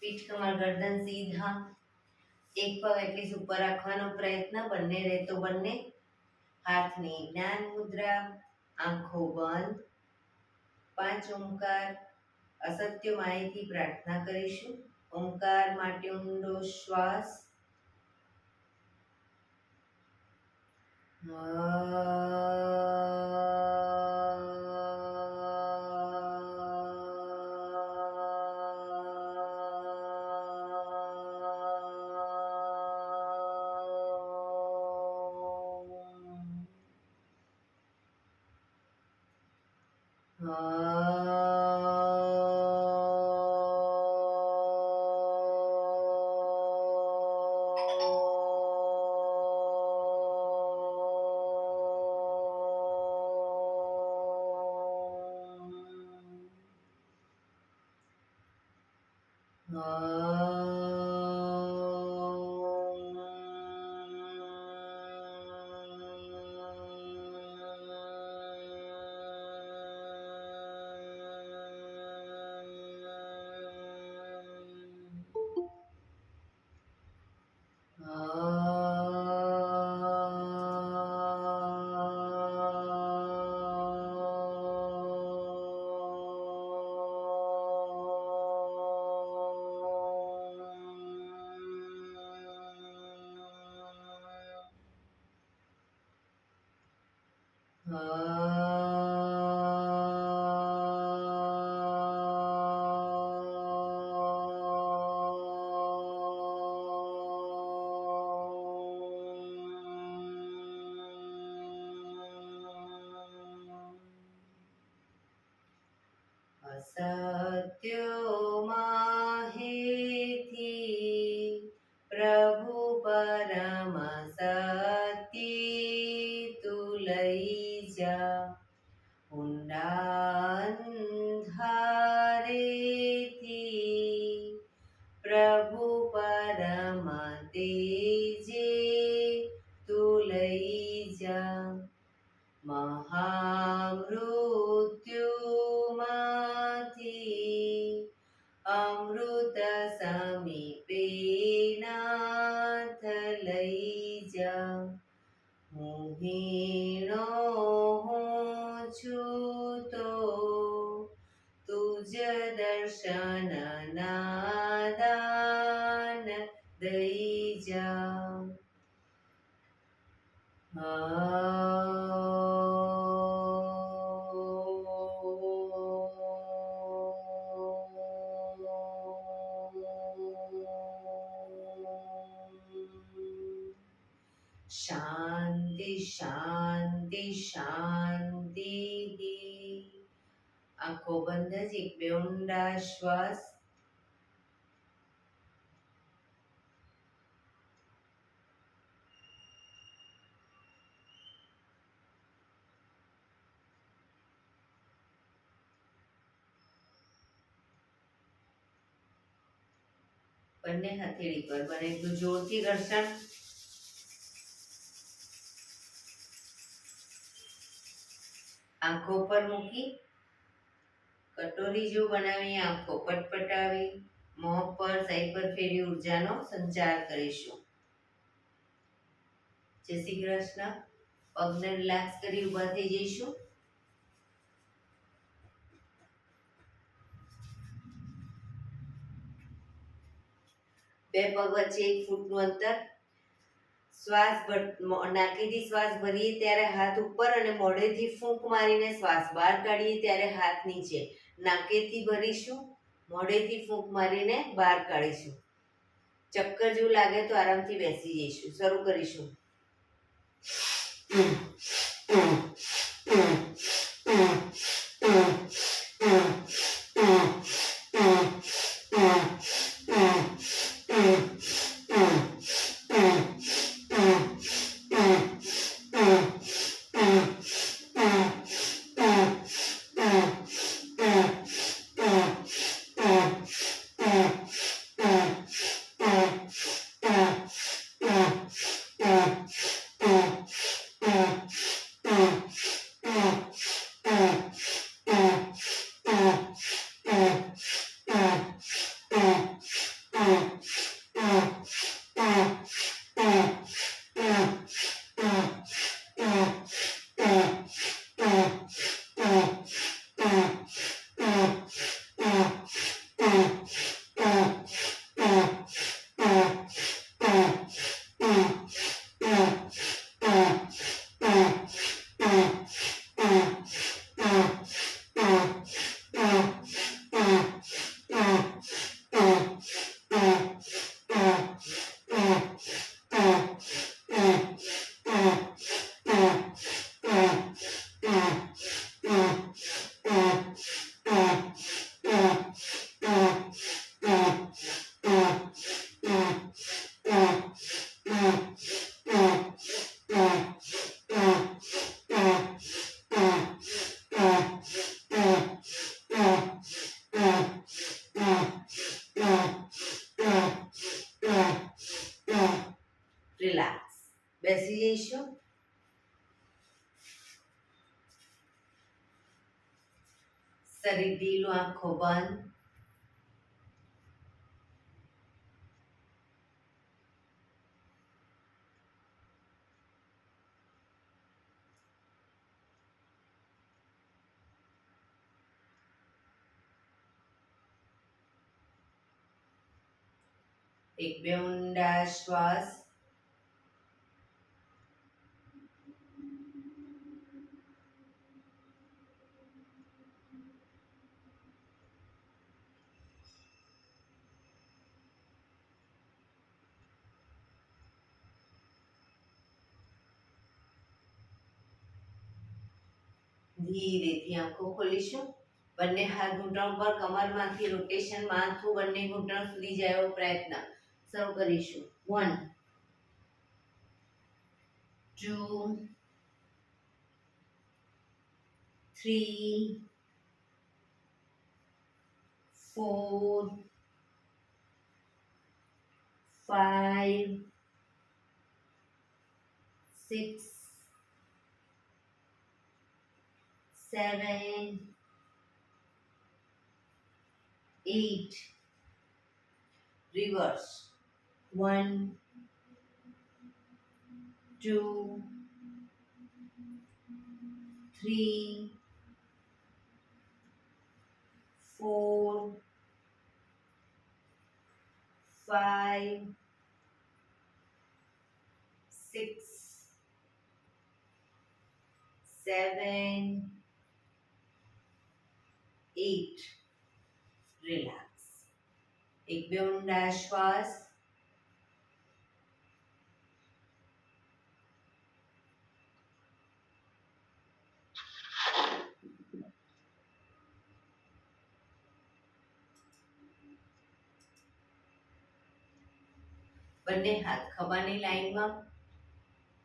પીઠ કમર ગરદન સીધા, એક પગ એટલી ઉપર રાખવાનો પ્રયત્ન, બંને રહેતો બંને. હાથની જ્ઞાન મુદ્રા, આંખો બંધ. 5 ઓમકાર અસત્ય માહિતી પ્રાર્થના કરીશું. ઓમકાર માટે ઊંડો શ્વાસ. સત્યોમાં હેથી પ્રભુ પરમ સત્ય તું લઈ જા. ઊંડા અંધારેથી પ્રભુ પરમ તેજે તું લઈ જા. મહામૃત્યુમાંથી અમૃત સમીપે નાથ લઈ જા. હું હીણો હું છું તો તુજ દર્શન નાદાન દઈ જા. શાંતિ શાંતિ શાંતિ. આંખો બંધ જ એક બે ઊંડા શ્વાસ. બંને હથેળી પર બને એટલું જોરથી ઘર્ષણ. આંખો પર મૂકી કટોરી જેવું બનાવી આંખો પટપટાવી મોં પર સાઈડ પર ફેરવી ઉર્જાનો સંચાર કરીશું. જય શ્રી કૃષ્ણ. પગને રિલેક્સ કરી ઊભા થઈ જઈશું. બે પગ વચ્ચે 1 ફૂટનું અંતર. શ્વાસ નાકેથી શ્વાસ ભરીએ ત્યારે હાથ ઉપર અને મોઢેથી ફૂંક મારીને શ્વાસ બહાર કાઢીએ ત્યારે હાથ નીચે. નાકેથી ભરીશું, મોઢેથી ફૂંક મારીને બહાર કાઢીશું. ચક્કર જેવું લાગે તો આરામથી બેસી જઈશું. શરૂ કરીશું. શરીર ઢીલું, આંખો બંધ. એક બે ઊંડા શ્વાસ. ધીરેથી આંખો ખોલીશું. બંને હાથ ઘૂંટણ પર, કમરમાંથી રોટેશન, માથું બંને ઘૂંટણ સુધી જાય એવો પ્રયત્ન. શરૂ કરીશું. 1 2 3 4 5 6 7 8. Reverse. 1 2 3 4 5 6 7 8. રિલેક્સ. એક બે ઊંડા શ્વાસ. બંને હાથ ખભાની લાઈનમાં,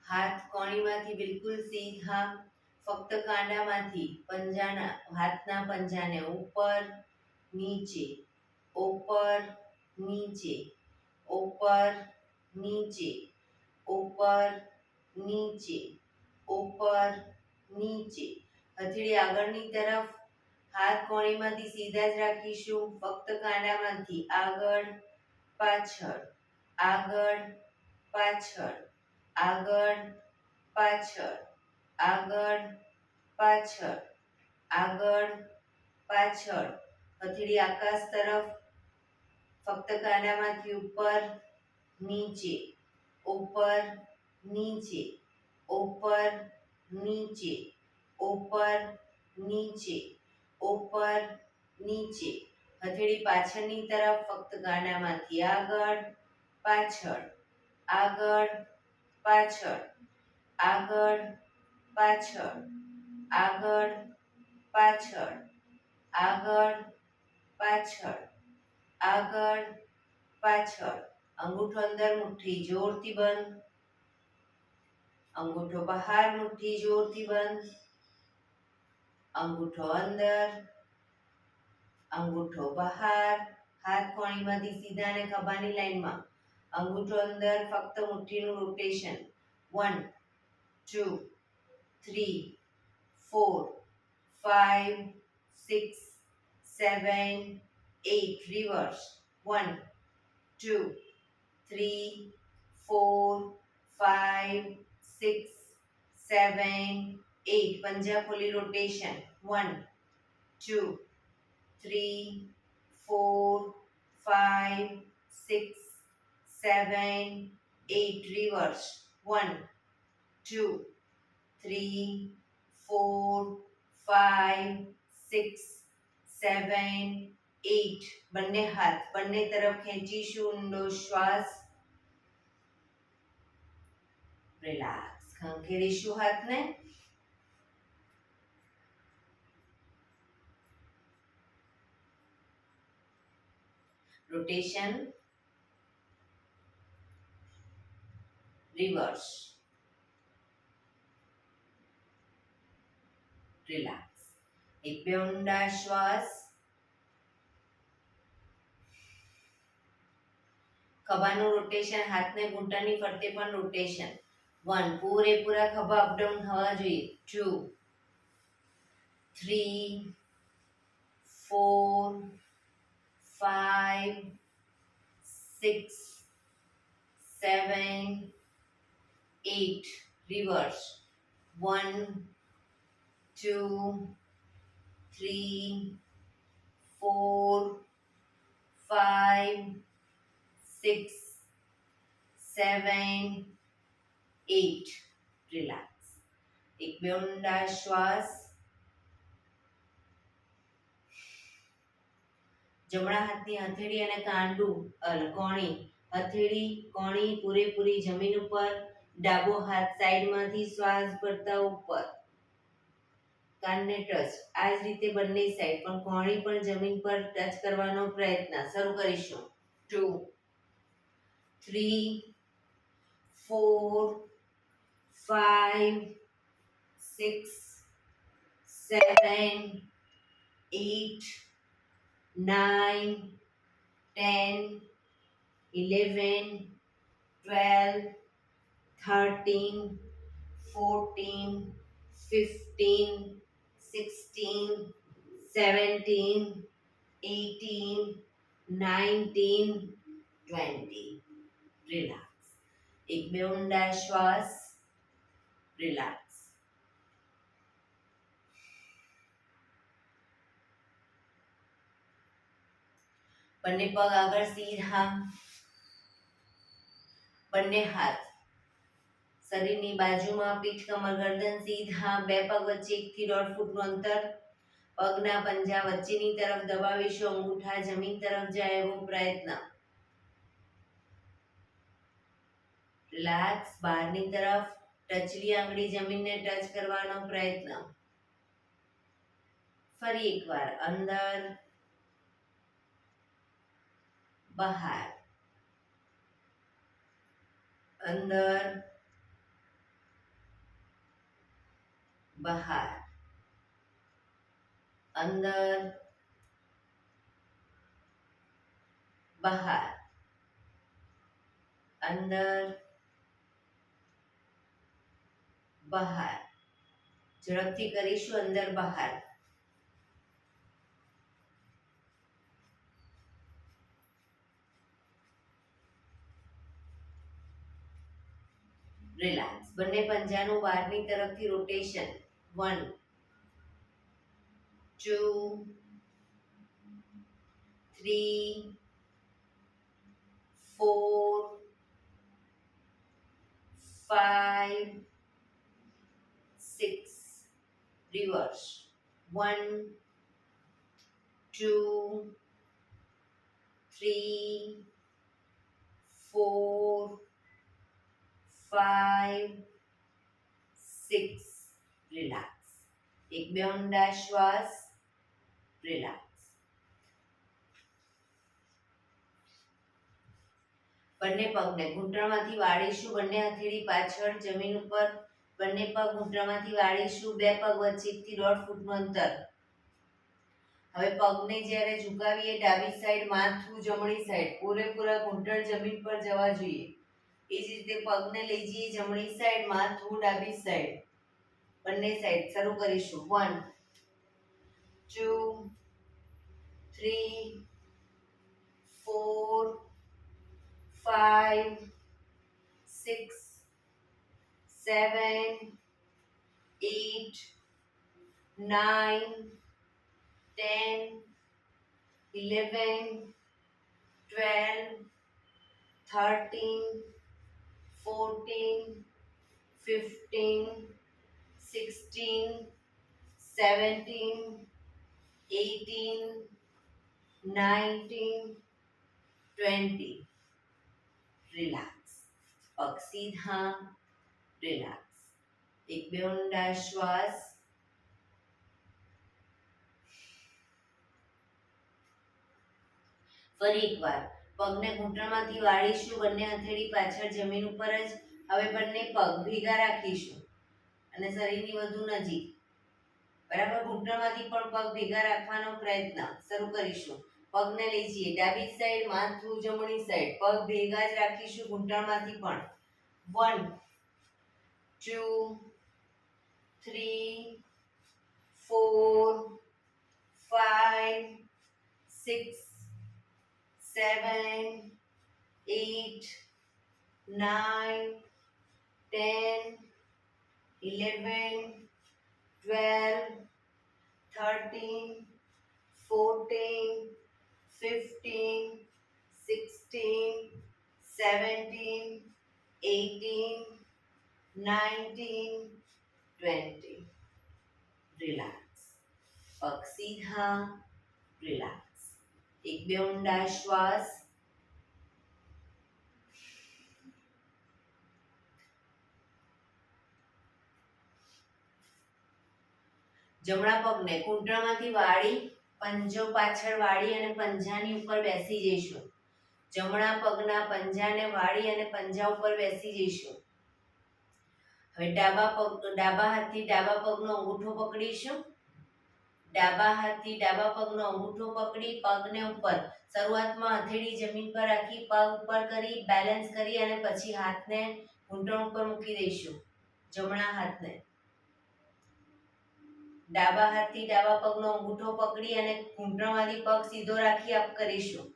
હાથ કોણીમાંથી બિલકુલ સીધા, ફક્ત કાંડામાંથી હાથના પંજાને ઉપર નીચે, ઉપર નીચે, ઉપર નીચે, ઉપર નીચે, ઉપર નીચે. હથેળી આગળની તરફ, હાથ કોણીમાંથી સીધા જ રાખીશું, ફક્ત કાંડામાંથી આગળ પાછળ, આગળ પાછળ, આગળ પાછળ, આગળ પાછળ, આગળ પાછળ. હથેળી આકાશ તરફ, ફક્ત કાંડામાંથી ઉપર નીચે, ઉપર નીચે, ઉપર નીચે, ઉપર નીચે, ઉપર નીચે. હથેળી પાછળની તરફ, ફક્ત કાંડામાંથી આગળ પાછળ, આગળ પાછળ, આગળ પાછળ, આગળ પાછળ, આગળ પાછળ, આગળ પાછળ. અંગૂઠો અંદર, મુઠ્ઠી જોરથી બંધ. અંગૂઠો બહાર, મુઠ્ઠી જોરથી બંધ. અંગૂઠો અંદર, અંગૂઠો બહાર. હાથ કોણીમાંથી સીધા અને ખભાની લાઈનમાં. અંગૂઠો અંદર, ફક્ત મુઠ્ઠીનું રોટેશન. 1 2 3 4 5 6 7 8. Reverse. 1 2 3 4 5 6 7 8. પંજા ખોલી રોટેશન. 1 2 3 4 5 6 7 8. Reverse. 1 2 3 4 5 6 7 8. બંને હાથ બંને તરફ ખેંચીશું. ઊંડો શ્વાસ. રિલેક્સ. ખંખેરીશું હાથને. રોટેશન. રિવર્સ. રિલેક્સ. એક બે ઊંડા શ્વાસ. ખભાનું રોટેશન, હાથને ઘૂંટણની ફરતે પણ રોટેશન. 1 પૂરેપૂરા ખભા અપડાઉન થવા જોઈએ. 2 3 4 5 6 7 8 reverse 1 2 3 4 5 6 7 8 રિલેક્સ. એક બે ઊંડા શ્વાસ. જમણા હાથની હથેળી અને કોણી, હથેળી કોણી પૂરેપૂરી જમીન ઉપર, ડાબો હાથ સાઈડમાંથી શ્વાસ ભરતા ઉપર, કાનને ટચ. આ જ રીતે બંને સાઈડ પણ કોણી પણ જમીન પર ટચ કરવાનો પ્રયત્ન. શરૂ કરીશું. 2 3 4 5 6 7 8 9 10 11 12 13 14 15 16 17 18 19 20. રિલેક્સ. એક બે ઊંડા શ્વાસ. રિલેક્સ. બંને પગ આગળ સીધા, બંને હાથ શરીરની બાજુમાં, પીઠ કમર ગરદન સીધા, બે પગ વચ્ચે 1 થી 1.5 ફૂટનું અંતર, પગના પંજા વચ્ચેની તરફ દબાવીશું, અંગૂઠા જમીન તરફ જાય એવો પ્રયત્ન. રિલેક્સ. બહારની તરફ ટચલી આંગળી જમીનને ટચ કરવાનો પ્રયત્ન. ફરી એકવાર અંદર બહાર, અંદર બહાર, અંદર બહાર, અંદર બહાર. ઝડપથી કરીશું. અંદર બહાર. રિલેક્સ. બંને પંજાનું બહારની તરફથી રોટેશન. 1 2 3 4 5 6 reverse 1 2 3 4 5 6. રિલેક્સ. એક બે ઊંડા શ્વાસ. રિલેક્સ. બંને પગને ઘૂંટણમાંથી વાળીશું, બંને હથેળી પાછળ જમીન ઉપર, બંને પગ ઘૂંટણમાંથી વાળીશું, બે પગ વચ્ચે 1 થી 1.5 ફૂટનું અંતર. હવે પગને જ્યારે ઝુકાવીએ ડાબી સાઈડ, માથું જમણી સાઈડ, પૂરેપૂરા ઘૂંટણ જમીન પર જવા જોઈએ. એ જ રીતે પગને લઈ જઈએ જમણી સાઈડ, માથું ડાબી સાઈડ, બંને સાઈડ. શરૂ કરીશું. 1 2 3 4 5 6 7 8 9 10 11 12 13 14 15 16 17 18 19 20. રિલેક્સ. પગ સીધા. રિલેક્સ. એક બે ઊંડા શ્વાસ. ફરી એકવાર પગને ઘૂંટણમાંથી વાળીશું, બંને હથેળી પાછળ જમીન ઉપર જ. હવે બંને પગ ભેગા રાખીશું અને શરીરની વધુ નજીક. બરાબર. ઘૂંટણમાંથી પણ પગ ભેગા રાખવાનો પ્રયત્ન. શરૂ કરીશું. પગને લઈ જઈએ ડાબી સાઈડ, માથું જમણી સાઈડ, પગ ભેગા જ રાખીશું ઘૂંટણમાંથી પણ. 1 2 3 4 5 9, 10, 11, 12, 13, 14, 15, 16, 17, 18, 19, 20. રિલેક્સ. પગ સીધા. રિલેક્સ. એક બે ઊંડા શ્વાસ. જમણા પગને ઘૂંટણમાંથી વાળી, પંજો પાછળ વાળી અને પંજાની ઉપર બેસી જઈશું. જમણા પગના પંજાને વાળી અને પંજા ઉપર બેસી જઈશું. હવે ડાબા હાથથી ડાબા પગનો અંગૂઠો પકડીશું. ડાબા હાથથી ડાબા પગનો અંગૂઠો પકડી પગને ઉપર, શરૂઆતમાં હથેળી જમીન પર રાખી પગ ઉપર કરી બેલેન્સ કરી અને પછી હાથને ઘૂંટણ ઉપર મૂકી દઈશું. જમણા હાથને ડાબા હાથથી ડાબા પગનો અંગૂઠો પકડી અને ઘૂંટણમાંથી પગ સીધો રાખી અપ કરીશું.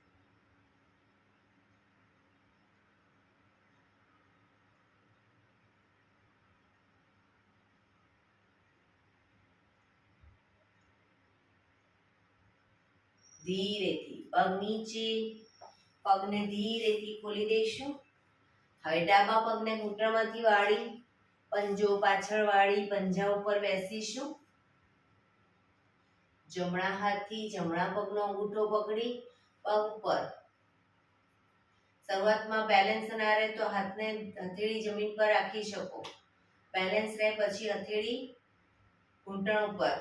ધીરેથી પગ નીચે, પગને ધીરેથી ખોલી દઈશું. હવે ડાબા પગને ઘૂંટણમાંથી વાળી, પંજો પાછળ વાળી પંજા ઉપર બેસીશું. જમણા હાથથી જમણા પગનો અંગૂઠો પકડી પગ ઉપર, શરૂઆતમાં બેલેન્સ ના રહે તો હાથને હથેળી જમીન પર રાખી શકો. બેલેન્સ રહે પછી હથેળી ઘૂંટણ ઉપર.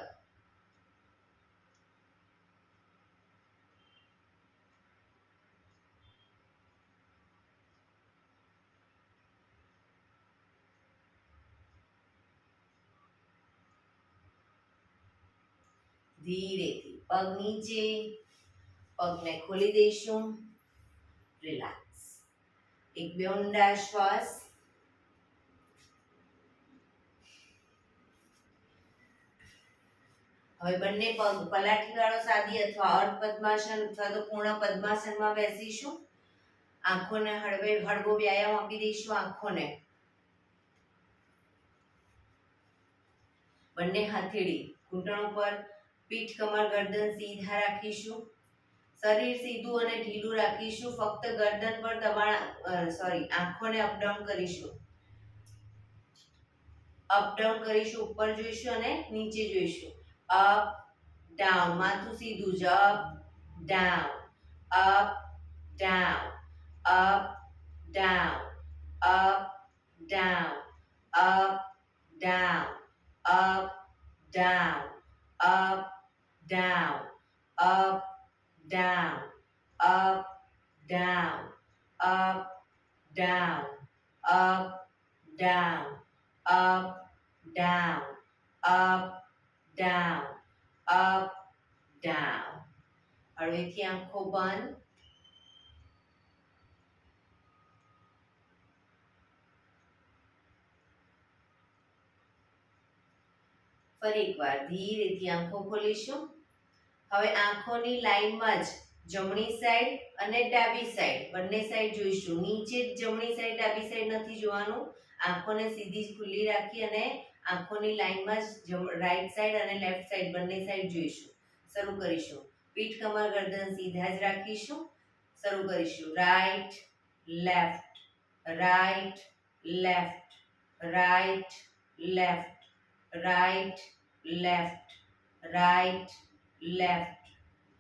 ધીરેથી પગ નીચે, પગને ખોલી દઈશું. રિલેક્સ. એક બે ઊંડા શ્વાસ. હવે બંને પગ પલાઠી વાળો સાદી અથવા અર્ધ પદ્માસન અથવા તો પૂર્ણ પદ્માસનમાં બેસીશું. આંખોને હળવો વ્યાયામ આપી દઈશું. આંખોને બંને હથેળી ઘૂંટણ ઉપર, પીઠ કમર ગરદન સીધા રાખીશું. શરીર સીધું અને ઢીલું રાખીશું. ફક્ત ગરદન પર આંખોને અપડાઉન કરીશું. અપડાઉન કરીશું. ઉપર જોઈશું અને નીચે જોઈશું. Up down. માથું સીધું જ. Up down, up down, up down, up down, up down, up down, up down, up down, up, down, up, down, up, down, up, down, up, down, up, down. હળવેથી આંખો બંધ. ફરી એકવાર ધીરેથી આંખો ખોલીશું. હવે આંખોની લાઈનમાં જ જમણી સાઈડ અને ડાબી સાઈડ બંને સાઈડ જોઈશું. નીચે જમણી સાઈડ ડાબી સાઈડ નથી જોવાનું. આંખોને સીધી જ ખુલ્લી રાખી અને આંખોની લાઈનમાં જ રાઈટ સાઈડ અને લેફ્ટ સાઈડ બંને સાઈડ જોઈશું. શરૂ કરીશું. પીઠ કમર ગરદન સીધા જ રાખીશું. શરૂ કરીશું. Right left, right left, right left, right left, right left,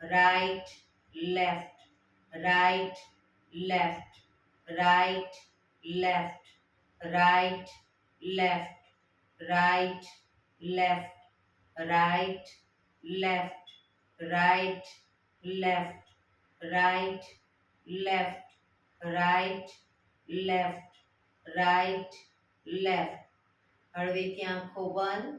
right, left, right, left, right, left, right, left, right, left, right, left, right, left, right, left, right, left, right, left. હળવેથી આંખો બંધ.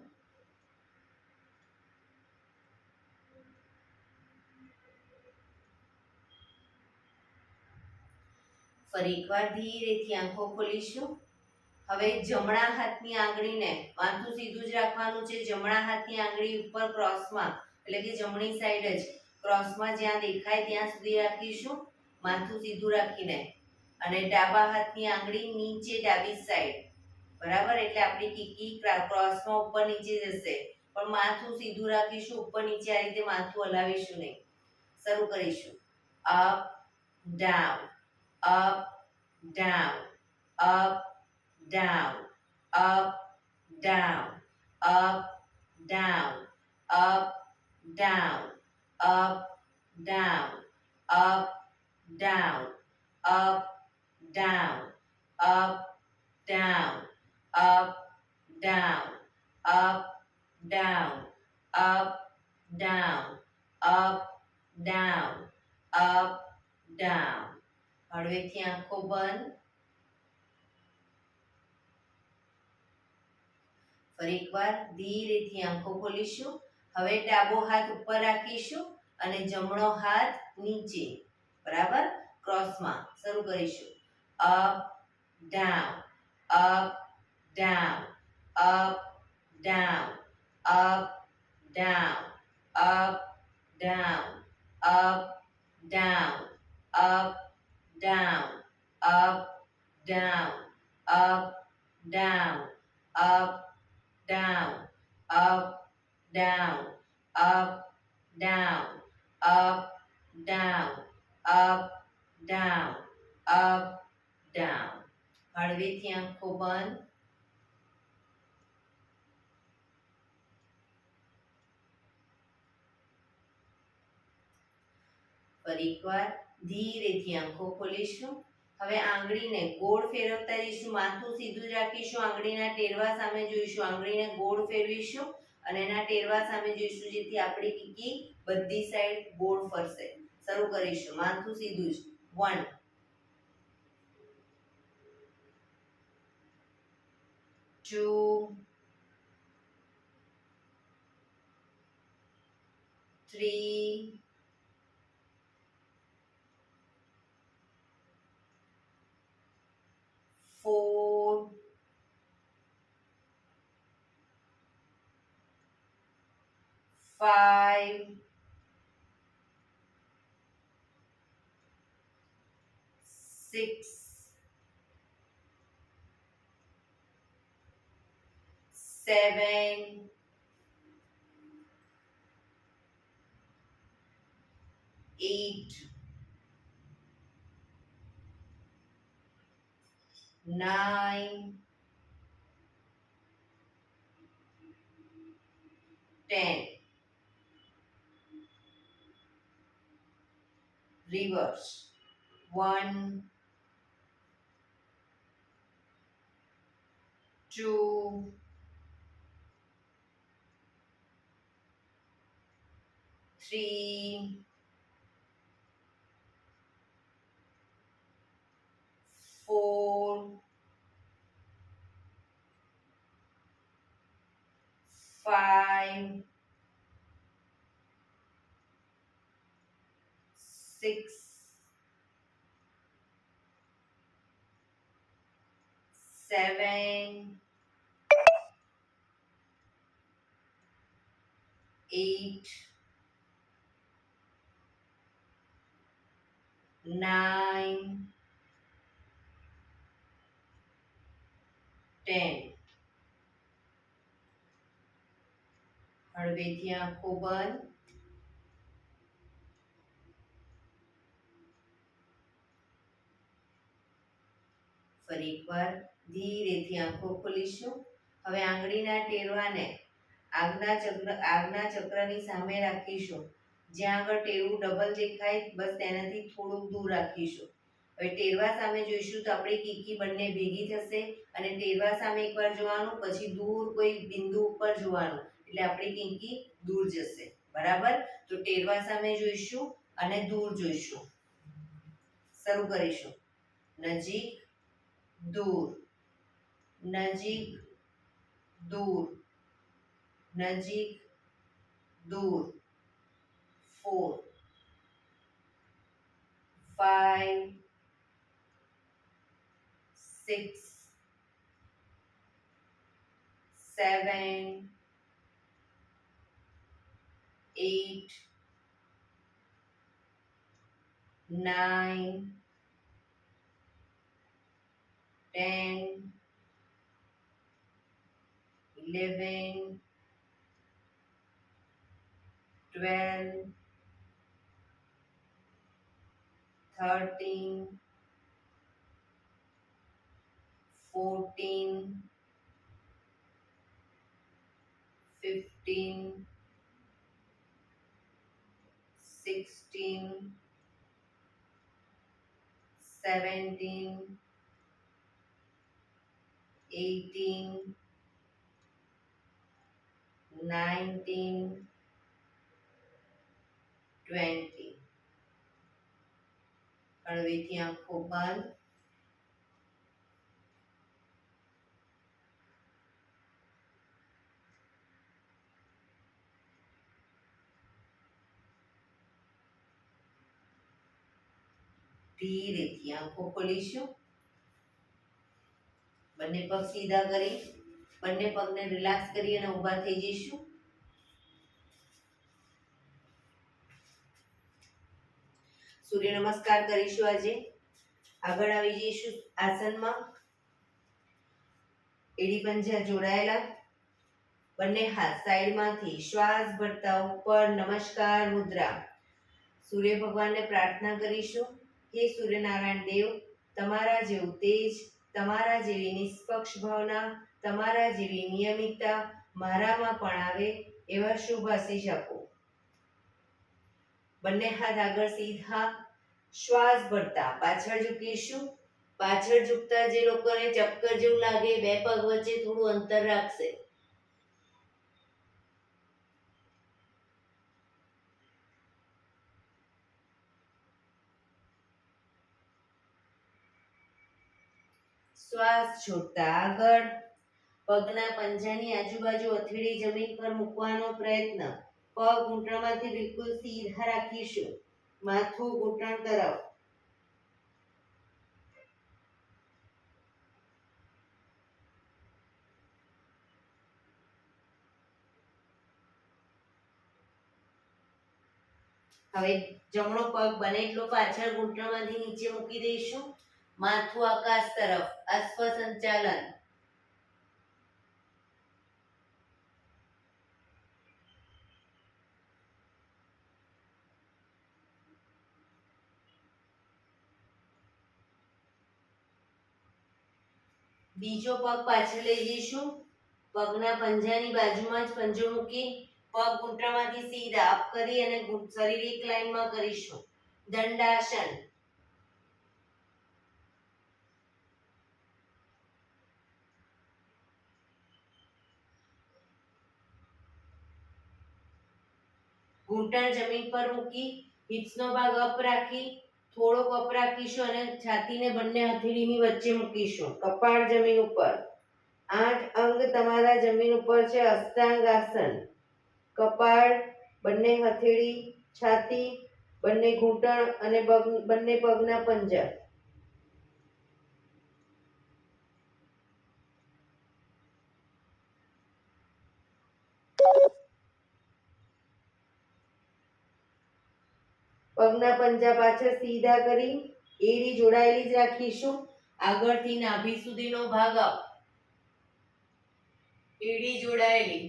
ફરી એકવાર ધીરેથી આંખો ખોલીશું. હવે જમણા હાથની આંગળીને માથું સીધું જ રાખવાનું છે. જમણા હાથની આંગળી ઉપર ક્રોસમાં, એટલે કે જમણી સાઈડ જ ક્રોસમાં જ્યાં દેખાય ત્યાં સુધી રાખીશું. માથું સીધું રાખીને અને ડાબા હાથની આંગળી નીચે ડાબી સાઈડ, બરાબર. એટલે આપણી કીકી ક્રોસમાં ઉપર નીચે જશે, પણ માથું સીધું રાખીશું, ઉપર નીચે આ રીતે માથું હલાવીશું નહીં. શરૂ કરીશું. Up down, up down, up down, up down, up down, up down, up down, up down, up down, up down, up down, up down, up down, up down, up down. હળવેથી આંખો બંધ. ફરી એકવાર ધીરેથી આંખો ખોલીશું. હવે ડાબો હાથ ઉપર રાખીશું અને જમણો હાથ નીચે, બરાબર, ક્રોસમાં. શરૂ કરીશું. Up down, up down, up down, up down, up down, up down, up down, up down, up down, up down, up, down, up, down, up, down, up, down, up, down. હળવેથી આંખો બંધ. ફરી એકવાર ધીરેથી આંખો ખોલીશું. હવે આંગળીને ગોળ ફેરવતા જઈશું, માથું સીધું જ રાખીશું, આંગળીના ટેરવા સામે જોઈશું, આંગળીને ગોળ ફેરવીશું અને એના ટેરવા સામે જોઈશું, જેથી આપણી કીકી બધી સાઈડ ગોળ ફરશે. શરૂ કરીશું. માથું સીધું જ. 1 2 3 4 5 6 7 8 9 10. Reverse. 1 2 3 4 5 6 7 8 9 10. હળવેથી આંખો બંધ. ફરી એકવાર ધીરેથી આંખો ખોલીશું. હવે આંગળીના ટેરવાને આગના ચક્રની સામે રાખીશું. જ્યાં આગળ ટેરવું ડબલ દેખાય, બસ તેનાથી થોડુંક દૂર રાખીશું. હવે ટેરવા સામે જોઈશું તો આપણી કીકી બંને ભેગી થશે અને ટેરવા સામે એકવાર જોવાનું, પછી દૂર કોઈ બિંદુ ઉપર જોવાનું, એટલે આપણી કીકી દૂર જશે. બરાબર. તો ટેરવા સામે જોઈશું અને દૂર જોઈશું. શરૂ કરીશું. નજીક, દૂર, નજીક, દૂર, નજીક, દૂર. 4 5 6 7 8 9 10, 11, 12, 13, 14, 15, 16, 17, 18, 19, 20. હળવેથી આંખો બંધ. ધીરેથી આંખો ખોલીશું. બંને પગ સીધા કરી બંને પગને રિલેક્સ કરી અને ઊભા થઈ જઈશું. સૂર્ય નમસ્કાર કરીશું. આજે આગળ આવી જઈશું આસનમાં. એડી પંજા જોડાયેલા, બંને હાથ સાઈડમાંથી શ્વાસ ભરતા ઉપર નમસ્કાર મુદ્રા. સૂર્ય ભગવાનને પ્રાર્થના કરીશું, હે સૂર્યનારાયણ દેવ, તમારા જેવું તેજ, તમારા જેવી નિષ્પક્ષ ભાવના, તમારા જેવી નિયમિતતા મારામાં પણ આવે એવા શુભ આશીષ આપો. બંને હાથ આગળ સીધા, શ્વાસ ભરતા પાછળ ઝૂકીશું. પાછળ ઝૂકતા જે લોકોને ચક્કર જેવું લાગે, બે પગ વચ્ચે થોડું અંતર રાખશે. શ્વાસ છોડતા આગળ, પગના પંજાની આજુબાજુ હથેળી જમીન પર મૂકવાનો પ્રયત્ન. પગ ઘૂંટણમાંથી બિલકુલ સીધા રાખીશું. માથું ઘૂંટણ તરફ. હવે જમણો પગ બને એટલો પાછળ ઘૂંટણમાંથી નીચે મૂકી દઈશું. માથું આકાશ તરફ, અશ્વ સંચાલન. બીજો પગ પાછળ લઈ જઈશું. પગના પંજાની બાજુમાં જ પંજો મૂકી પગ ઘૂંટણમાંથી સીધા અપ કરી અને શરીર એક લાઈનમાં કરીશું. દંડાસન. ઘૂંટણ જમીન પર મૂકી હિપ્સનો ભાગ અપ રાખી થોડોક અપ રાખીશું અને છાતીને બંને હથેળીની વચ્ચે મૂકીશું. કપાળ જમીન ઉપર. 8 અંગ તમારા જમીન ઉપર છે. અષ્ટાંગ આસન. કપાળ, બંને હથેળી, છાતી, બંને ઘૂંટણ અને બંને પગના પંજા. પગના પંજા પાછળ સીધા કરી એડી જોડાયેલી જ રાખીશું. આગળથી નાભી સુધીનો ભાગ અપ. એડી જોડાયેલી.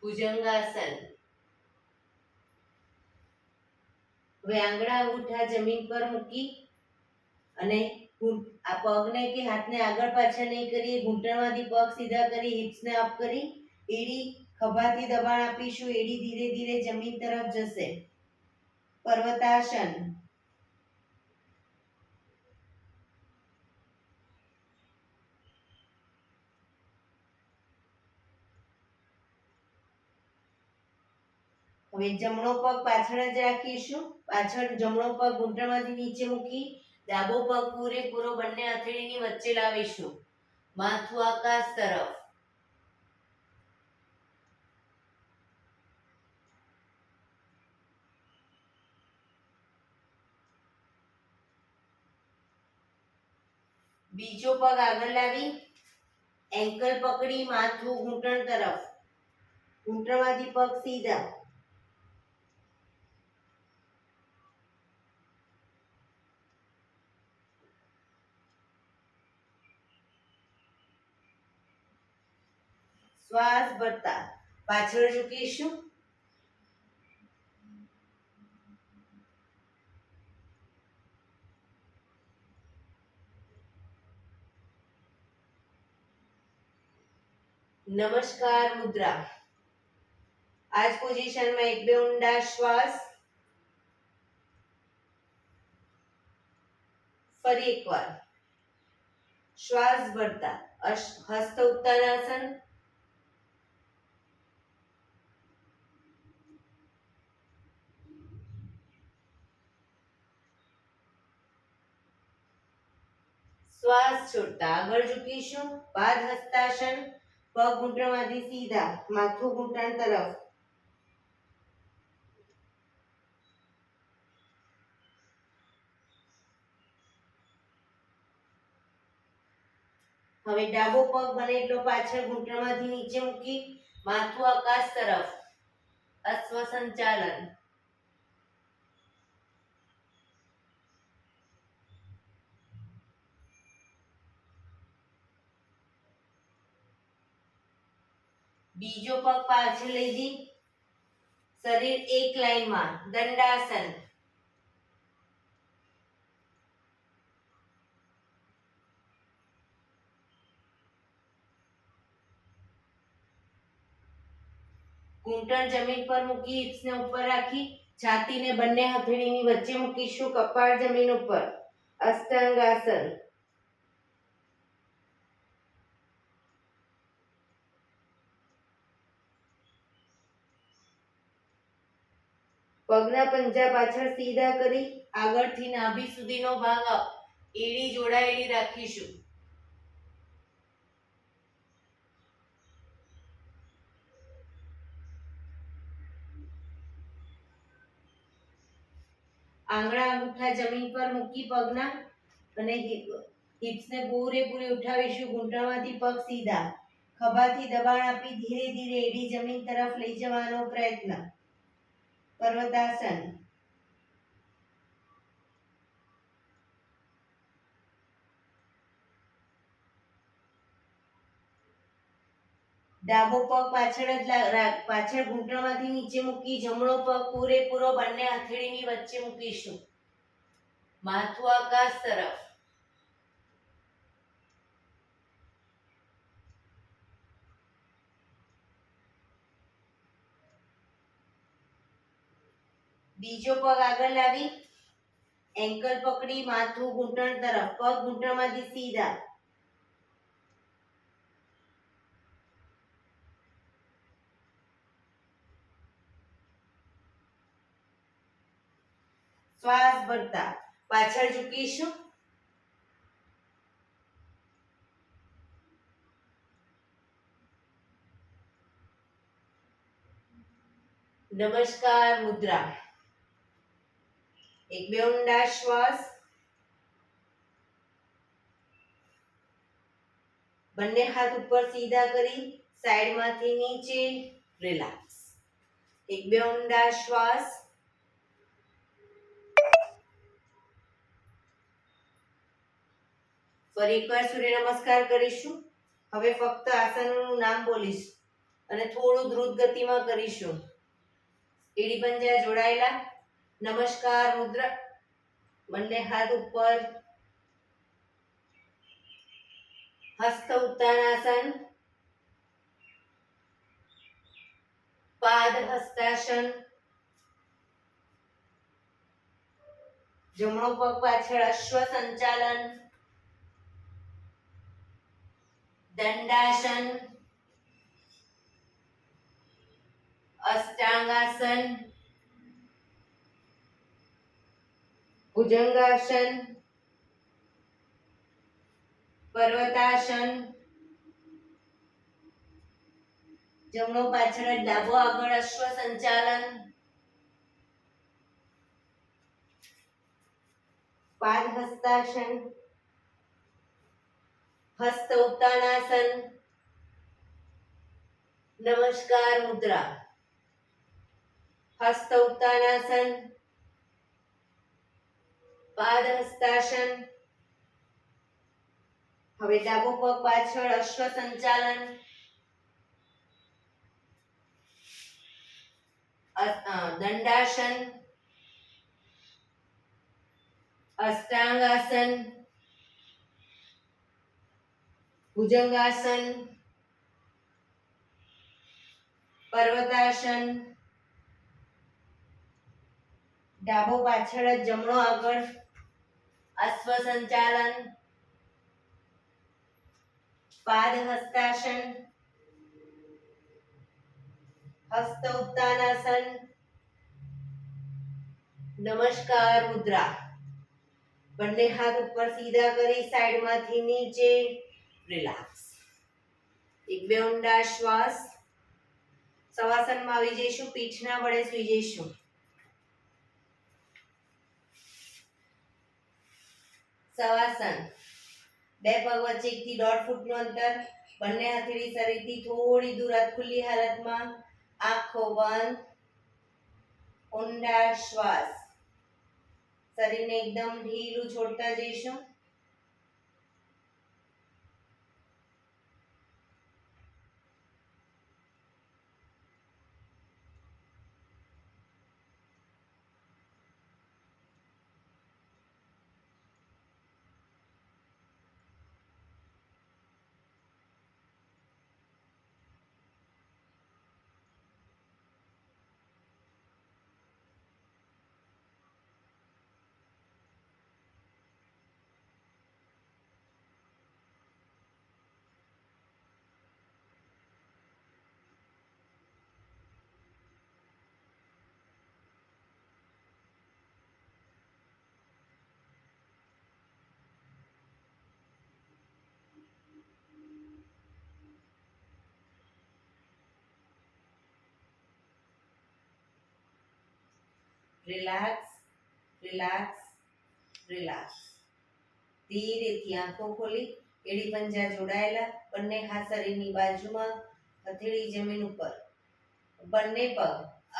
ભુજંગાસન. હવે આંગળા અંગૂઠા જમીન પર મૂકી અને આ પગને કે હાથને આગળ પાછળ નહીં કરીએ. ઘૂંટણમાંથી પગ સીધા કરી હિપ્સને અપ કરી એડી ખભાથી દબાણ આપીશું. એડી ધીરે ધીરે જમીન તરફ જશે. પર્વતાસન. હવે જમણો પગ પાછળ જ રાખીશું. પાછળ જમણો પગ ઘૂંટણમાંથી નીચે મૂકી ડાબો પગ પૂરેપૂરો બંને હથેળીની વચ્ચે લાવીશું. માથું આકાશ તરફ. બીજો પગ આગળ લાવી એન્કલ પકડી માથું ઘૂંટણ તરફ. ઘૂંટણમાંથી પગ સીધા. શ્વાસ ભરતા પાછળ ઝૂકીશું. નમસ્કાર મુદ્રા. આ જ પોઝિશનમાં એક બે ઊંડા શ્વાસ. ફરી એકવાર શ્વાસ ભરતા હસ્ત ઉત્તાનાસન. શ્વાસ છોડતા આગળ ઝૂકીશું. પાદ હસ્તાસન. પગ ઘૂંટણમાંથી સીધા, માથું ઘૂંટણ તરફ. હવે ડાબો પગ બને એટલો પાછળ ઘૂંટણમાંથી નીચે મૂકી માથું આકાશ તરફ. અશ્વ સંચાલન. બીજો પગ પાછળ લઈ જઈ શરીર એક લાઈનમાં. દંડાસન. ઘૂંટણ જમીન પર મૂકી હિપ્સને ઉપર રાખી છાતીને બંને હથેળીની વચ્ચે મૂકીશું. કપાળ જમીન ઉપર. અષ્ટાંગાસન. પગના પંજા પાછળ સીધા કરી આગળથી નાભી સુધીનો ભાગ એડી જોડાયેલી રાખીશું. આંગળા અંગૂઠા જમીન પર મૂકી પગના અને હિપ્સને પૂરેપૂરી ઉઠાવીશું. ઘૂંટણમાંથી પગ સીધા. ખભાથી દબાણ આપી ધીરે ધીરે એડી જમીન તરફ લઈ જવાનો પ્રયત્ન. પર્વતાસન. ડાબો પગ પાછળ ઘૂંટણમાંથી નીચે મૂકી જમણો પગ પૂરેપૂરો બંને હથેળીની વચ્ચે મૂકીશું. માથું આકાશ તરફ. બીજો પગ આગળ લાવી એન્કલ પકડી માથું ઘૂંટણ તરફ. પગ ઘૂંટણમાંથી સીધા. શ્વાસ ભરતા પાછળ ઝૂકીશું. નમસ્કાર મુદ્રા. એક બે ઊંડા શ્વાસ. બંને હાથ ઉપર સીધા કરી સાઈડમાંથી નીચે. રિલેક્સ. એક બે ઊંડા શ્વાસ. ફરી એકવાર સૂર્ય નમસ્કાર કરીશું. હવે ફક્ત આસનનું નામ બોલીશ અને થોડું દ્રુત ગતિમાં કરીશું. એડી પંજા જોડાયેલા. નમસ્કાર મુદ્રા. બંને હાથ ઉપર. હસ્ત ઉત્તાનાસન. પાદ હસ્તાસન. જમણો પગ પાછળ અશ્વ સંચાલન. દંડાસન. અષ્ટાંગાસન. ભુજંગાસન. પર્વતાસન. જમણો પાછળ ડાબો આગળ અશ્વ સંચાલન. પાદ હસ્તાસન. હસ્ત ઉત્તાનાસન. નમસ્કાર મુદ્રા, હસ્ત ઉત્તાનાસન, પાદ હસ્તાસન. હવે ડાબો પગ પાછળ અશ્વ સંચાલન, દંડાસન, અષ્ટાંગાસન, ભુજંગાસન, પર્વતાસન. ડાબો પાછળ જ જમણો આગળ, અશ્વ સંચાલન, પાદ હસ્તાસન, હસ્ત ઉત્તાનાસન, નમસ્કાર મુદ્રા. બંને હાથ ઉપર સીધા કરી સાઈડમાંથી નીચે, રિલેક્સ. એક બે ઊંડા શ્વાસ. શવાસનમાં આવી જઈશું, પીઠના વડે સૂઈ જઈશું. શવાસન. બે પગ વચ્ચે 1 થી 1.5 ફૂટનું અંતર. બંને હથેળી શરીરથી થોડી દૂર ખુલ્લી હાલતમાં, આંખો બંધ. ઊંડા શ્વાસ. શરીરને એકદમ ઢીલું છોડતા જઈશું. Relax, relax, relax. ધીરેથી આંખો ખોલી, એડી પંજા જોડાયેલા, બંને હાથ શરીરની બાજુમાં, હથેળી જમીન ઉપર. બંને પગ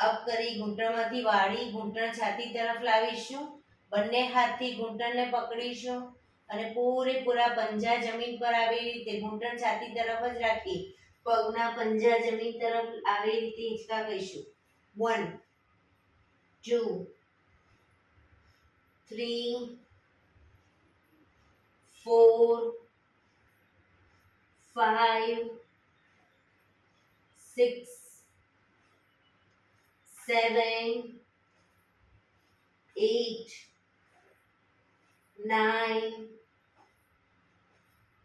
અપ કરી ઘૂંટણમાંથી વાળી ઘૂંટણ છાતી તરફ લાવીશું. બંને હાથથી ઘૂંટણને પકડીશું અને પૂરેપૂરા પંજા જમીન પર આવી રીતે ઘૂંટણ છાતી તરફ જ રાખી પગના પંજા જમીન તરફ આવી રીતે હિંચકા કહીશું. 1 2 3 4 5 6 7 8 9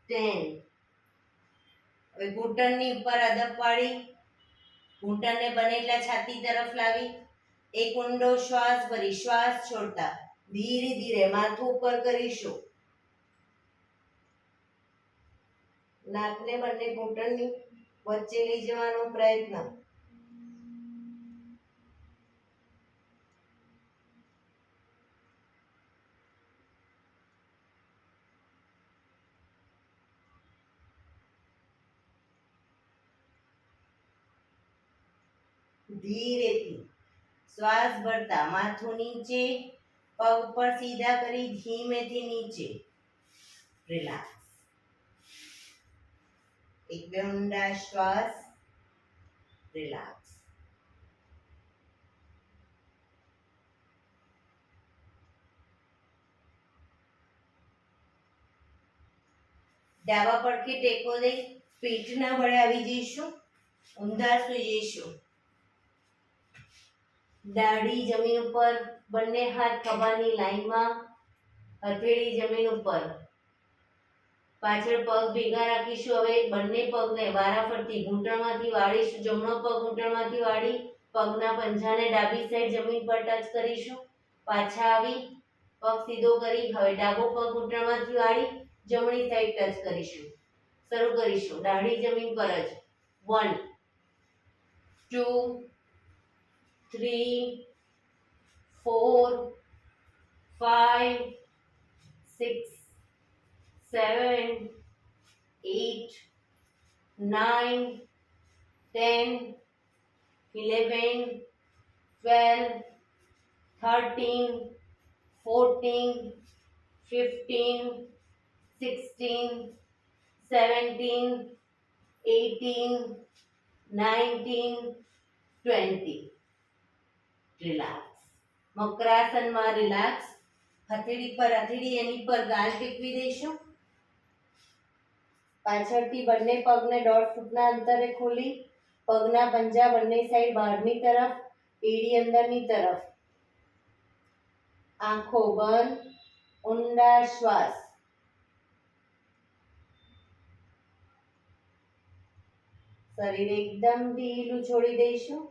10. હવે ઘૂંટણની ઉપર અદબ વાળી ઘૂંટણને બને એટલા છાતી તરફ લાવી એક ઊંડો શ્વાસ ભરી શ્વાસ છોડતા ધીરે ધીરે માથું ઉપર કરીશું. નાકને બંને ઘૂંટણની વચ્ચે લઈ જવાનો પ્રયત્ન. ધીરેથી શ્વાસ ભરતા માથું નીચે, પગ પર સીધા કરી ધીમેથી નીચે. રિલેક્સ. એક બે ઊંડા શ્વાસ. રિલેક્સ. ડાબા પડખે ટેકો દઈ પીઠના વડે આવી જઈશું, ઊંધા સૂઈ જઈશું. દાઢી જમીન ઉપર, બંને હાથ ખભાની લાઈનમાં, હથેળી જમીન ઉપર. પાછળ પગ ભેગા રાખીશું. હવે બંને પગને વારાફરતી ઘૂંટણમાંથી વાળીશું. જમણો પગ ઘૂંટણમાંથી વાળી પગના પંજાને ડાબી સાઈડ જમીન પર ટચ કરીશું. પાછા આવી પગ સીધો કરી હવે ડાબો પગ ઘૂંટણમાંથી વાળી જમણી સાઈડ ટચ કરીશું. શરૂ કરીશું દાઢી જમીન પર જ. 1 2 3 4 5 6 7 8 9 10, 11, 12, 13, 14, 15, 16, 17, 18, 19, 20. રિલેક્સ. મકરાસનમાં રિલેક્સ. હથેળી પર હથેળી એની પર ગાલ ટેકવી દઈશું. પાછળથી બંને પગને 1.5 ફૂટના અંતરે ખોલી પગના પંજા બંને સાઈડ બહારની તરફ, એડી અંદરની તરફ. આંખો બંધ, ઊંડા શ્વાસ. શરીર એકદમ ઢીલું છોડી દઈશું.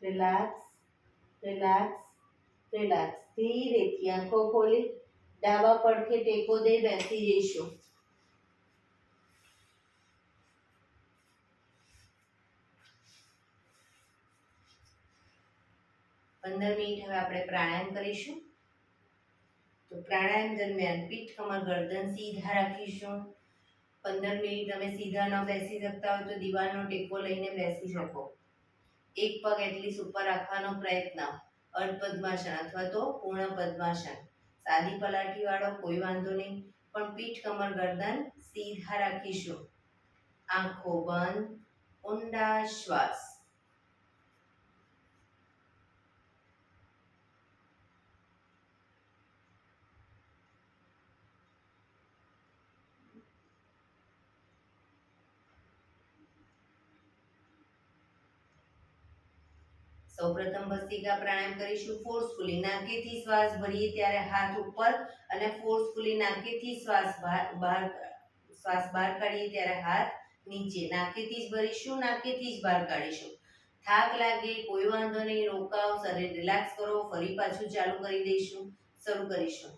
Relax, relax, relax. ધીરેથી આંખો ખોલી ડાબા પડખે ટેકો દઈ બેસી જઈશું. 15 મિનિટ હવે આપણે પ્રાણાયામ કરીશું. તો પ્રાણાયામ દરમિયાન પીઠ, કમર, ગરદન સીધા રાખીશું. 15 મિનિટ તમે સીધા ન બેસી શકતા હોય તો દીવાલનો ટેકો લઈને બેસી શકો. એક પગ એટલીસ્ટ ઉપર રાખવાનો પ્રયત્ન. અર્ધ પદ્માસન અથવા તો પૂર્ણ પદ્માસન. સાદી પલાઠી વાળો કોઈ વાંધો નહીં, પણ પીઠ, કમર, ગરદન સીધા રાખીશું. આંખો બંધ, ઊંડા શ્વાસ. સૌપ્રથમ ભસ્ત્રિકા પ્રાણાયામ કરીશું. ફોર્સફુલી નાકેથી શ્વાસ ભરીએ ત્યારે હાથ ઉપર અને ફોર્સફુલી નાકેથી શ્વાસ બહાર કાઢીએ ત્યારે હાથ નીચે. નાકેથી જ ભરીશું, નાકેથી જ બહાર કાઢીશું. થાક લાગે કોઈ વાંધો નહીં, રોકાવ, શરીર રિલેક્સ કરો, ફરી પાછું ચાલુ કરી દઈશું. શરૂ કરીશું.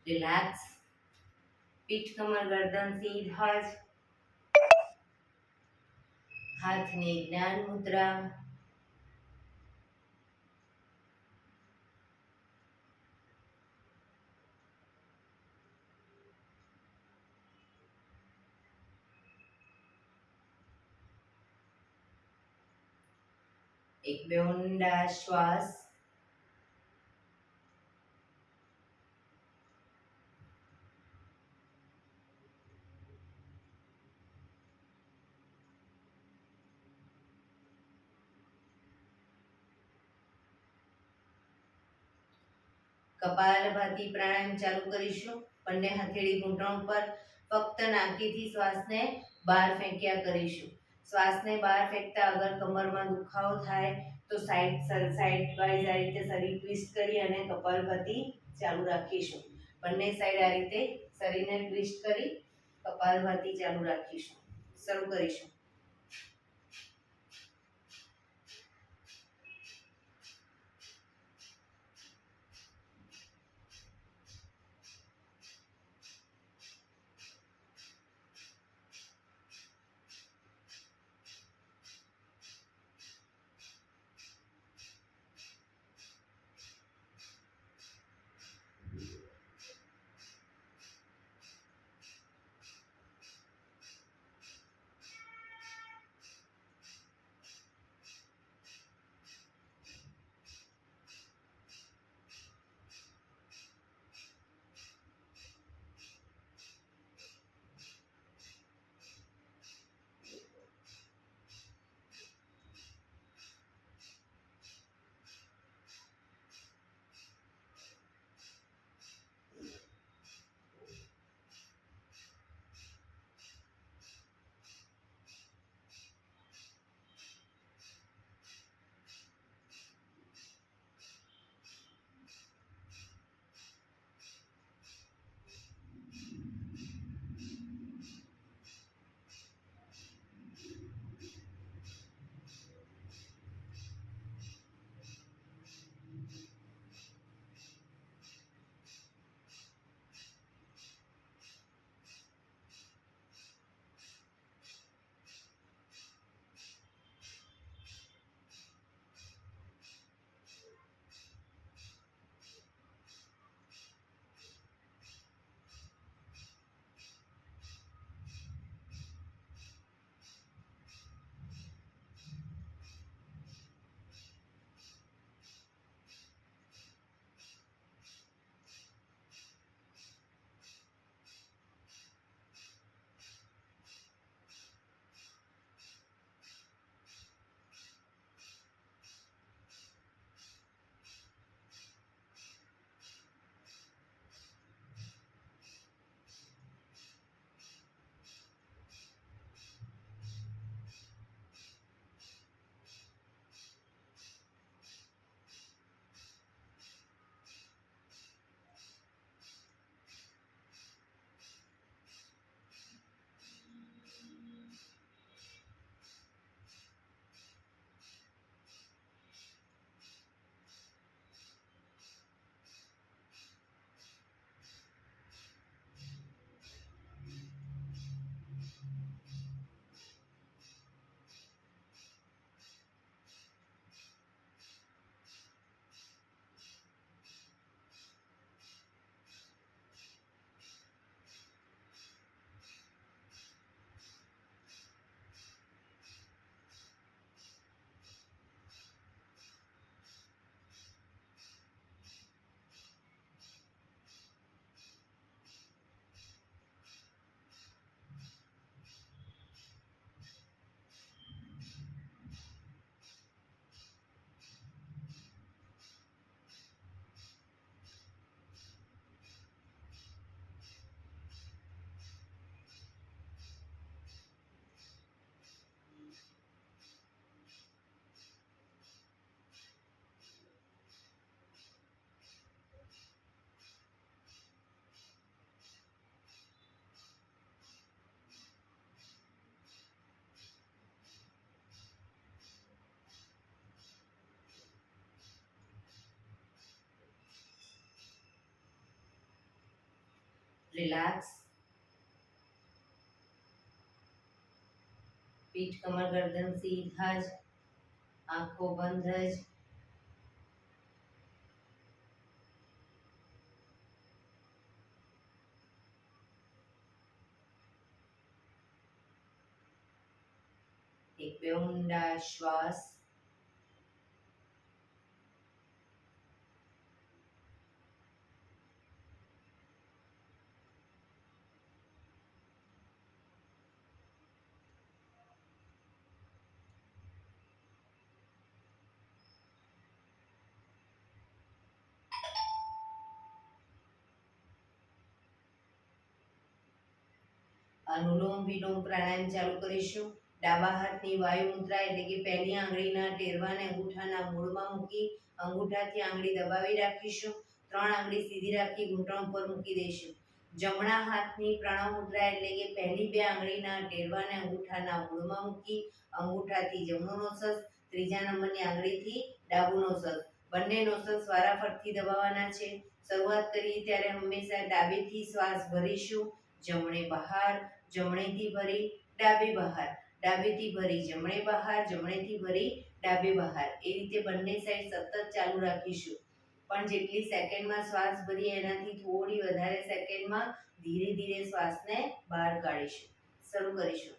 રિલેક્સ. પીઠ, કમર, ગરદન સીધા જ. હાથની જ્ઞાન મુદ્રા. એક બે ઊંડા શ્વાસ. કપાલભાતી પ્રાણાયામ ચાલુ કરીશું. બંને હથેળી ઘૂંટણ ઉપર. ફક્ત નાકીથી શ્વાસને બહાર ફેંક્યા કરીશું. શ્વાસને બહાર ફેંકતા અગર કમરમાં દુખાવો થાય તો સાઈડ વાઇઝ આ રીતે શરીર ટ્વિસ્ટ કરી અને કપાલભાતી ચાલુ રાખીશું. બંને સાઈડ આ રીતે શરીરને ટ્વિસ્ટ કરી કપાલભાતિ ચાલુ રાખીશું. શરૂ કરીશું. રિલેક્સ. પીઠ કમર ગરદન સીધા જ, આંખો બંધ જ. એક બે ઊંડા શ્વાસ. અનુલોમ વિલોમ પ્રાણાયામ ચાલુ કરીશું. ડાબા હાથની વાયુ મુદ્રા એટલે કે પહેલી આંગળીના ટેરવાને અંગૂઠાના મૂળમાં મૂકી અંગૂઠાથી આંગળી દબાવી રાખીશું. ત્રણ આંગળી સીધી રાખી ઘૂંટણ ઉપર મૂકી દઈશું. જમણા હાથની પ્રણવ મુદ્રા એટલે કે પહેલી બે આંગળીના ટેરવાને અંગૂઠાના મૂળમાં મૂકી અંગૂઠાથી જમણો નોસસ, ત્રીજા નંબરની આંગળીથી ડાબુ નોસસ, બંને નોસસ વારાફરતી દબાવવાના છે. શરૂઆત કરીએ ત્યારે હંમેશા ડાબેથી શ્વાસ ભરીશું, જમણે બહાર, જમણેથી ભરી ડાબે બહાર, ડાબેથી ભરી જમણે બહાર, જમણેથી ભરી ડાબે બહાર, એ રીતે બંને સાઈડ સતત ચાલુ રાખીશું. પણ જેટલી સેકન્ડમાં શ્વાસ ભરીએ એનાથી થોડી વધારે સેકન્ડમાં ધીરે ધીરે શ્વાસને બહાર કાઢીશું. શરૂ કરીશું.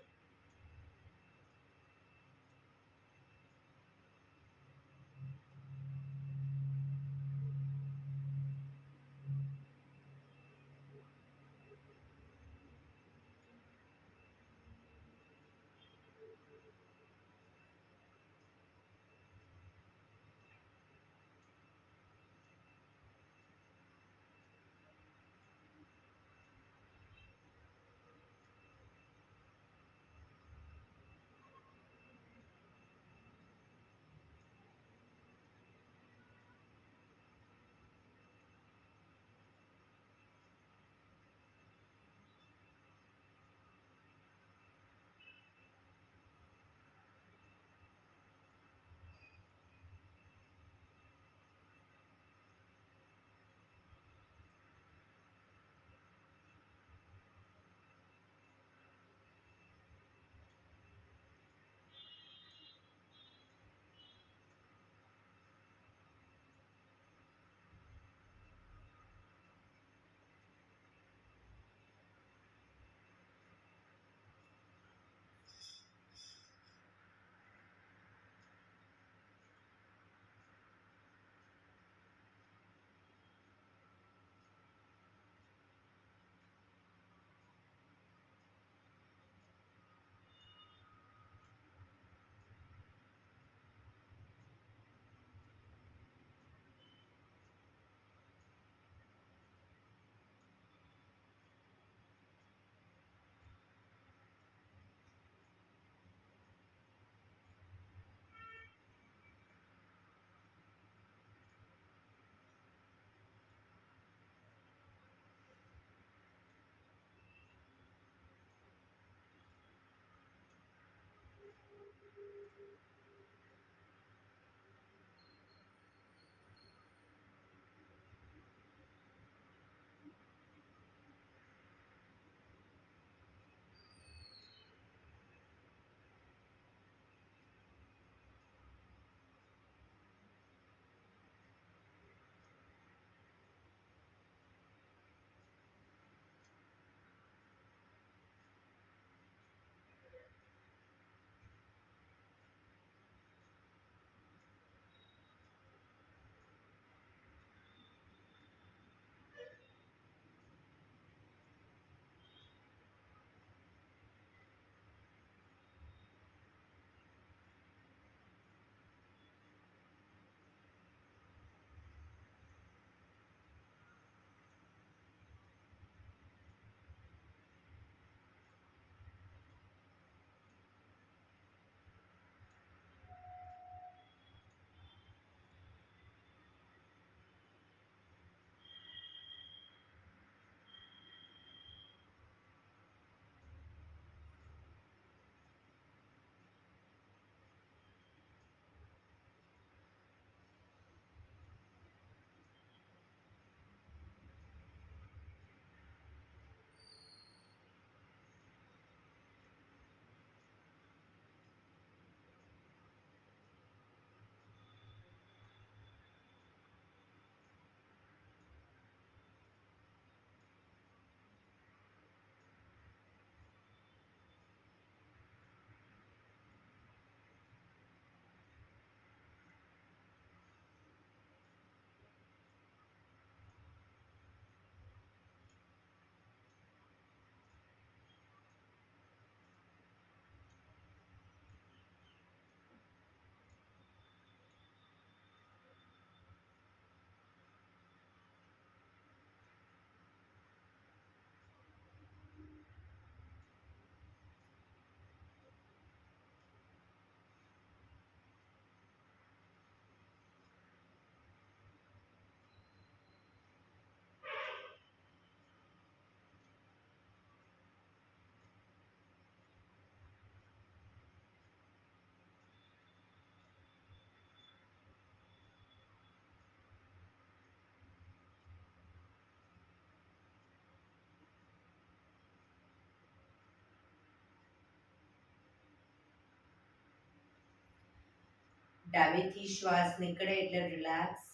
ડાબેથી શ્વાસ નીકળે એટલે રિલેક્સ.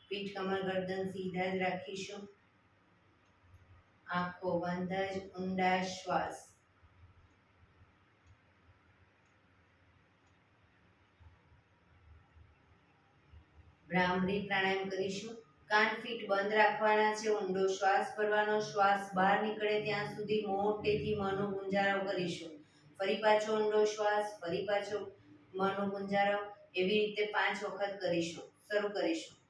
પીઠ કમર ગરદન સીધા જ રાખીશું. આંખો બંધ જ ઊંડા શ્વાસ. ભ્રામરી પ્રાણાયામ કરીશું. કાન ફીટ બંધ રાખવાના છે. ઊંડો શ્વાસ ભરવાનો. શ્વાસ બહાર નીકળે ત્યાં સુધી મોટેથી મોંનો ગુંજારો કરીશું. ફરી પાછો ઊંડો શ્વાસ, ફરી પાછો મોંનો ગુંજારો. એવી રીતે 5 વખત કરીશું. શરૂ કરીશું.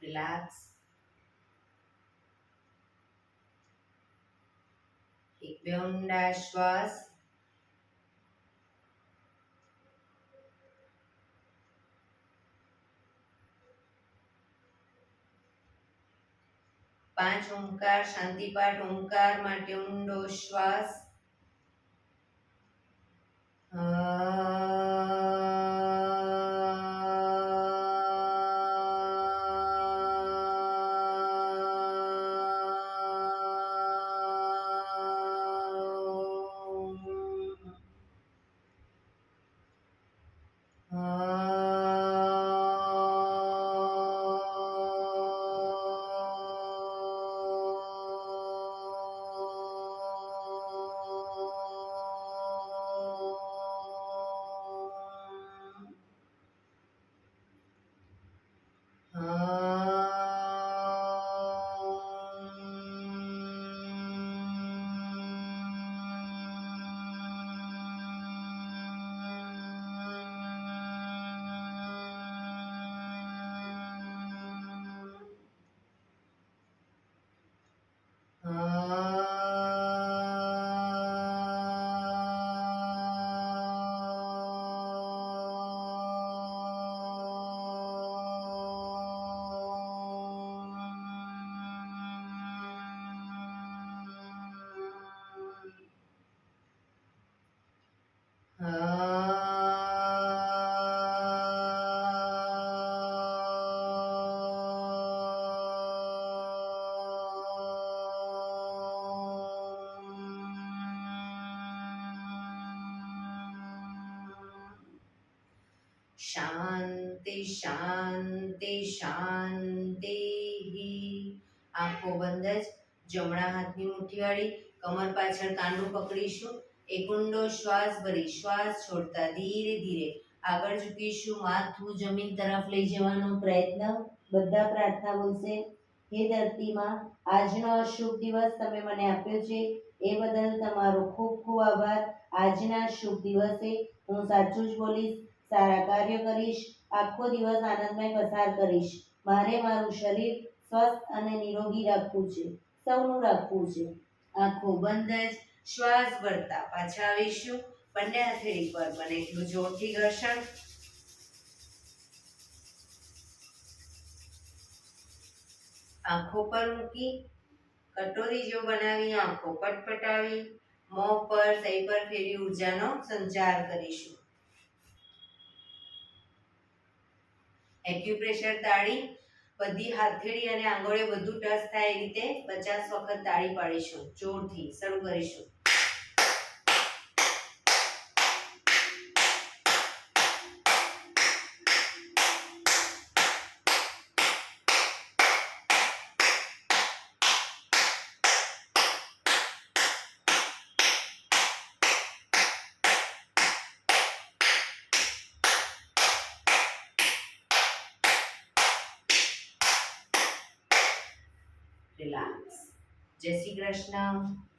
રિલેક્સ. એક બે ઊંડા શ્વાસ. પાંચ ઓમકાર શાંતિ પાઠ. ઓમકાર માટે ઊંડો શ્વાસ. શાંતિ શાંતિ શાંતિ. આંખો બંધ જ. જમણા હાથની મુઠ્ઠીવાળી કમર પાછળ કાંડું પકડીશું. એક ઊંડો શ્વાસ ભરી શ્વાસ છોડતા ધીરે ધીરે આગળ ઝૂકીશું. માથું જમીન તરફ લઈ જવાનો પ્રયત્ન. બધા પ્રાર્થના બોલશે. હે ધરતીમાં, આજનો શુભ દિવસ તમે મને આપ્યો છે એ બદલ તમારો ખૂબ ખૂબ આભાર. આજના શુભ દિવસે હું સાચું જ બોલીશ, સારા કાર્ય કરીશ, આખો દિવસ આનંદમય પસાર કરીશ. મારે મારું શરીર સ્વસ્થ અને નિરોગી રાખવું છે, સૌનું રાખવું છે. આંખો બંધ જ શ્વાસ ભરતા પાછા આવીશું. બંને હથેળી પર બને એટલું જોરથી ઘર્ષણ. આંખો પર મૂકી કટોરી જો બનાવી આંખો પટપટાવી મોં પર સહી પર ફેરવી ઉર્જાનો સંચાર કરીશું. એક્યુપ્રેશર તાળી બધી હથેળી અને આંગળીઓ બધું ટચ થાય એ રીતે 50 વખત તાળી પાડીશું. જોરથી શરૂ કરીશું. રિલેક્સ. જય શ્રી કૃષ્ણ.